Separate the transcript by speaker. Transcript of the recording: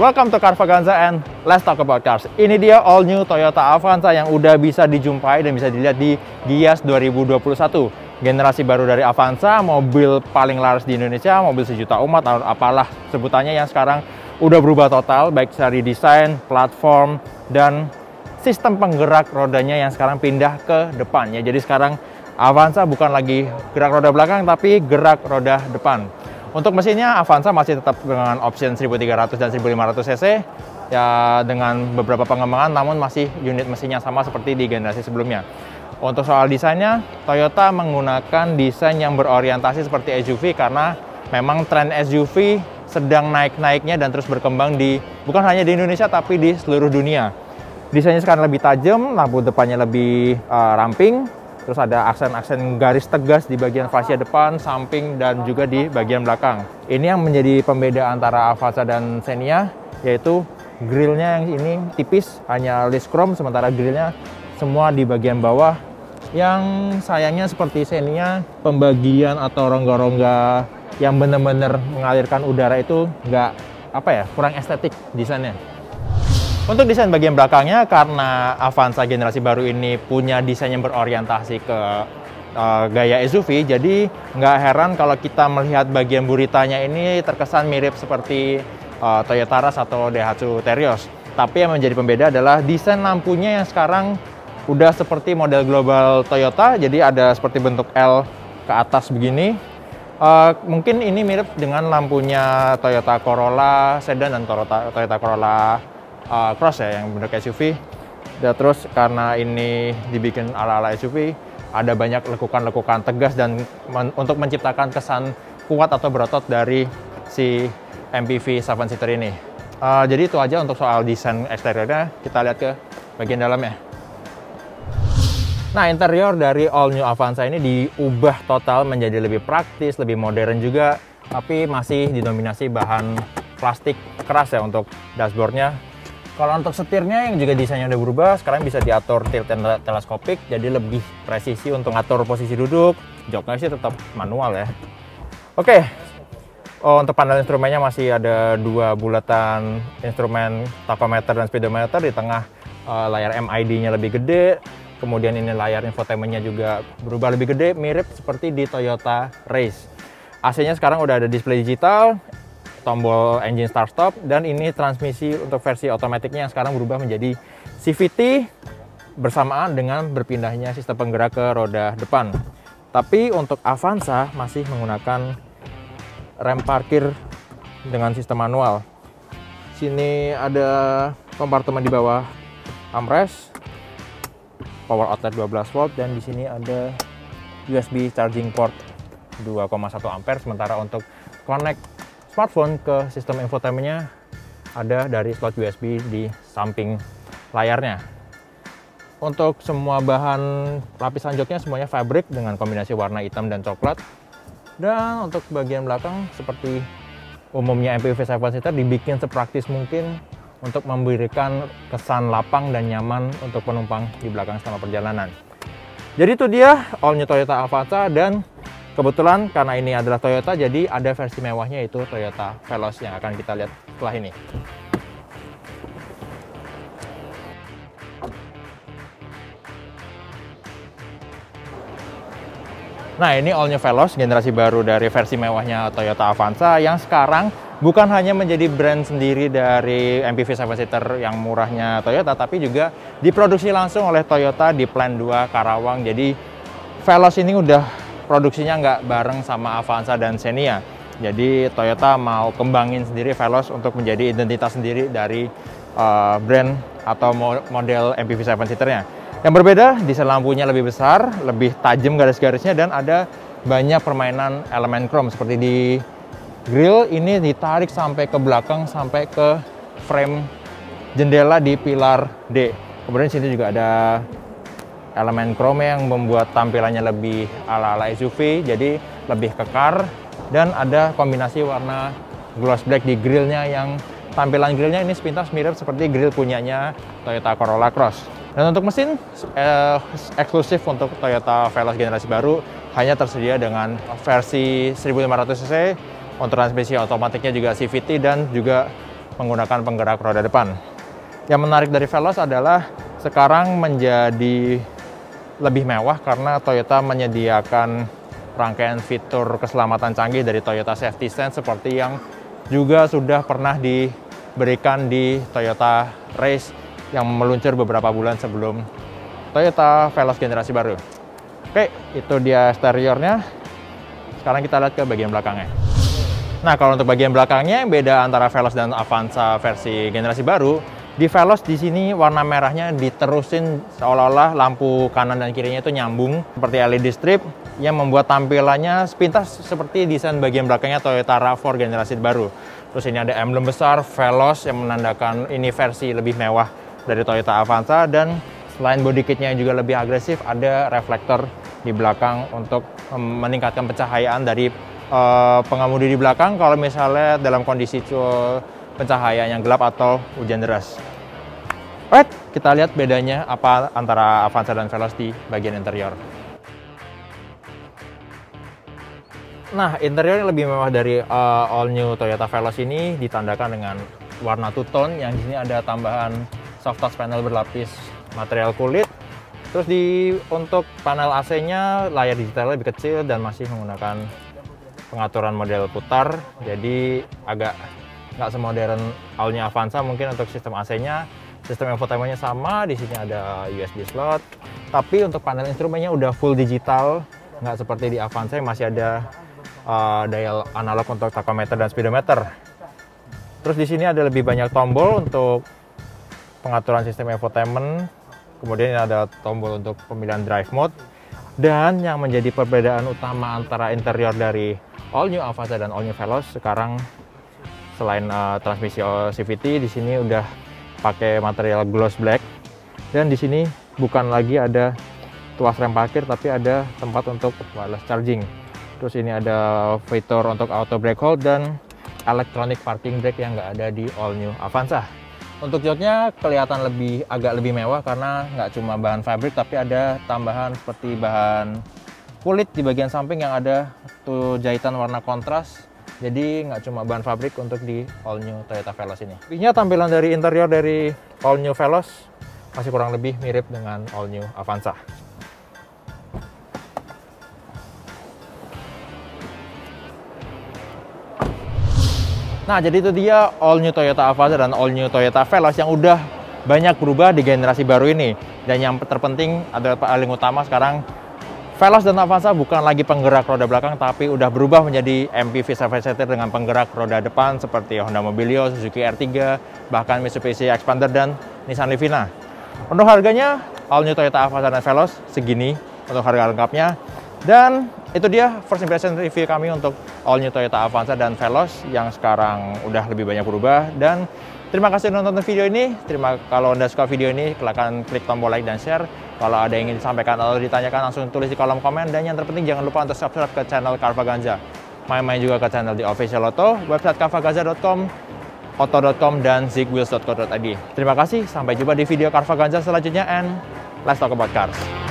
Speaker 1: Welcome to Carvaganza and let's talk about cars. Ini dia all new Toyota Avanza yang udah bisa dijumpai dan bisa dilihat di Gias 2021. Generasi baru dari Avanza, mobil paling laris di Indonesia, mobil sejuta umat, atau apalah sebutannya yang sekarang udah berubah total, baik dari desain, platform, dan sistem penggerak rodanya yang sekarang pindah ke depannya. Jadi sekarang Avanza bukan lagi gerak roda belakang, tapi gerak roda depan. Untuk mesinnya, Avanza masih tetap dengan option 1300 dan 1500 cc ya, dengan beberapa pengembangan, namun masih unit mesinnya sama seperti di generasi sebelumnya. Untuk soal desainnya, Toyota menggunakan desain yang berorientasi seperti SUV karena memang tren SUV sedang naik-naiknya dan terus berkembang bukan hanya di Indonesia tapi di seluruh dunia. Desainnya sekarang lebih tajam, lampu depannya lebih ramping. Terus ada aksen-aksen garis tegas di bagian fascia depan, samping, dan juga di bagian belakang. Ini yang menjadi pembeda antara Avanza dan Xenia, yaitu grillnya yang ini tipis, hanya list chrome, sementara grillnya semua di bagian bawah. Yang sayangnya seperti Xenia, pembagian atau rongga-rongga yang benar-benar mengalirkan udara itu kurang estetik desainnya. Untuk desain bagian belakangnya, karena Avanza generasi baru ini punya desain yang berorientasi ke gaya SUV, jadi nggak heran kalau kita melihat bagian buritanya ini terkesan mirip seperti Toyota Rush atau Daihatsu Terios. Tapi yang menjadi pembeda adalah desain lampunya yang sekarang udah seperti model global Toyota, jadi ada seperti bentuk L ke atas begini. Mungkin ini mirip dengan lampunya Toyota Corolla Sedan dan Toyota Corolla Cross ya, yang bentuk SUV. Dan terus karena ini dibikin ala-ala SUV, ada banyak lekukan-lekukan tegas dan untuk menciptakan kesan kuat atau berotot dari si MPV 7-seater ini. Jadi itu aja untuk soal desain eksteriornya. Kita lihat ke bagian dalamnya. Nah, interior dari all new Avanza ini diubah total menjadi lebih praktis, lebih modern juga, tapi masih didominasi bahan plastik keras ya untuk dashboardnya. Kalau untuk setirnya yang juga desainnya udah berubah, sekarang bisa diatur tilt and teleskopik, jadi lebih presisi untuk ngatur posisi duduk. Joknya sih tetap manual ya. Oke, untuk panel instrumennya masih ada dua bulatan instrumen tachometer dan speedometer. Di tengah layar MID-nya lebih gede, kemudian ini layar infotainmentnya juga berubah lebih gede, mirip seperti di Toyota Race. AC-nya sekarang udah ada display digital, tombol engine start stop, dan ini transmisi untuk versi otomatiknya yang sekarang berubah menjadi CVT bersamaan dengan berpindahnya sistem penggerak ke roda depan. Tapi untuk Avanza masih menggunakan rem parkir dengan sistem manual. Sini ada kompartemen di bawah armrest, power outlet 12 volt, dan di sini ada USB charging port 2,1 ampere. Sementara untuk connect smartphone ke sistem infotainmentnya ada dari slot USB di samping layarnya. Untuk semua bahan lapisan joknya semuanya fabric dengan kombinasi warna hitam dan coklat. Dan untuk bagian belakang seperti umumnya MPV 7-seater dibikin sepraktis mungkin untuk memberikan kesan lapang dan nyaman untuk penumpang di belakang selama perjalanan. Jadi itu dia all new Toyota Avanza, dan kebetulan karena ini adalah Toyota, jadi ada versi mewahnya yaitu Toyota Veloz yang akan kita lihat setelah ini. Nah, ini all new Veloz, generasi baru dari versi mewahnya Toyota Avanza yang sekarang bukan hanya menjadi brand sendiri dari MPV 7-seater yang murahnya Toyota, tapi juga diproduksi langsung oleh Toyota di Plant 2 Karawang. Jadi Veloz ini udah produksinya nggak bareng sama Avanza dan Xenia. Jadi Toyota mau kembangin sendiri Veloz untuk menjadi identitas sendiri dari brand atau model MPV 7-seaternya. Yang berbeda, desain lampunya lebih besar, lebih tajam garis-garisnya, dan ada banyak permainan elemen chrome seperti di grill ini ditarik sampai ke belakang, sampai ke frame jendela di pilar D. Kemudian sini juga ada elemen chrome yang membuat tampilannya lebih ala-ala SUV, jadi lebih kekar, dan ada kombinasi warna gloss black di grillnya yang tampilan grillnya ini sepintas mirip seperti grill punyanya Toyota Corolla Cross. Dan untuk mesin eksklusif untuk Toyota Veloz generasi baru hanya tersedia dengan versi 1500 cc, untuk transmisi otomatiknya juga CVT, dan juga menggunakan penggerak roda depan. Yang menarik dari Veloz adalah sekarang menjadi lebih mewah karena Toyota menyediakan rangkaian fitur keselamatan canggih dari Toyota Safety Sense seperti yang juga sudah pernah diberikan di Toyota Race yang meluncur beberapa bulan sebelum Toyota Veloz generasi baru. Oke, itu dia eksteriornya. Sekarang kita lihat ke bagian belakangnya. Nah, kalau untuk bagian belakangnya, yang beda antara Veloz dan Avanza versi generasi baru, di Veloz di sini warna merahnya diterusin seolah-olah lampu kanan dan kirinya itu nyambung seperti LED strip yang membuat tampilannya sepintas seperti desain bagian belakangnya Toyota RAV4 generasi baru. Terus ini ada emblem besar Veloz yang menandakan ini versi lebih mewah dari Toyota Avanza, dan selain body kitnya yang juga lebih agresif, ada reflektor di belakang untuk meningkatkan pencahayaan dari pengemudi di belakang kalau misalnya dalam kondisi pencahayaan yang gelap atau hujan deras. Alright, kita lihat bedanya apa antara Avanza dan Veloz di bagian interior. Nah, interior yang lebih mewah dari all new Toyota Veloz ini ditandakan dengan warna two tone, yang di sini ada tambahan soft touch panel berlapis material kulit. Terus untuk panel AC-nya layar digitalnya lebih kecil dan masih menggunakan pengaturan model putar, jadi agak nggak semodern all new Avanza mungkin untuk sistem AC-nya. Sistem infotainmentnya sama, di sini ada USB slot, tapi untuk panel instrumennya udah full digital, nggak seperti di Avanza yang masih ada dial analog untuk tachometer dan speedometer. Terus di sini ada lebih banyak tombol untuk pengaturan sistem infotainment, kemudian ada tombol untuk pemilihan drive mode, dan yang menjadi perbedaan utama antara interior dari all new Avanza dan all new Veloz sekarang, selain transmisi CVT, di sini udah pakai material gloss black, dan di sini bukan lagi ada tuas rem parkir tapi ada tempat untuk wireless charging. Terus ini ada fitur untuk auto brake hold dan electronic parking brake yang nggak ada di all new Avanza. Untuk joknya kelihatan agak lebih mewah karena nggak cuma bahan fabric tapi ada tambahan seperti bahan kulit di bagian samping yang ada tuh jahitan warna kontras. Jadi nggak cuma bahan fabrik untuk di all new Toyota Veloz ini. Intinya tampilan dari interior dari all new Veloz masih kurang lebih mirip dengan all new Avanza. Nah, jadi itu dia all new Toyota Avanza dan all new Toyota Veloz yang udah banyak berubah di generasi baru ini. Dan yang terpenting adalah paling utama sekarang, Veloz dan Avanza bukan lagi penggerak roda belakang, tapi udah berubah menjadi MPV 7-seater dengan penggerak roda depan seperti Honda Mobilio, Suzuki R3, bahkan Mitsubishi Xpander dan Nissan Livina. Untuk harganya, all new Toyota Avanza dan Veloz segini untuk harga lengkapnya. Dan itu dia first impression review kami untuk all new Toyota Avanza dan Veloz yang sekarang udah lebih banyak berubah. Dan terima kasih sudah nonton video ini. Kalau Anda suka video ini, silakan klik tombol like dan share. Kalau ada yang ingin disampaikan atau ditanyakan, langsung tulis di kolom komen. Dan yang terpenting, jangan lupa untuk subscribe ke channel Carvaganza. Main-main juga ke channel di Official Auto, website carvaganza.com, auto.com, dan zigwheels.co.id. Terima kasih, sampai jumpa di video Carvaganza selanjutnya, and let's talk about cars.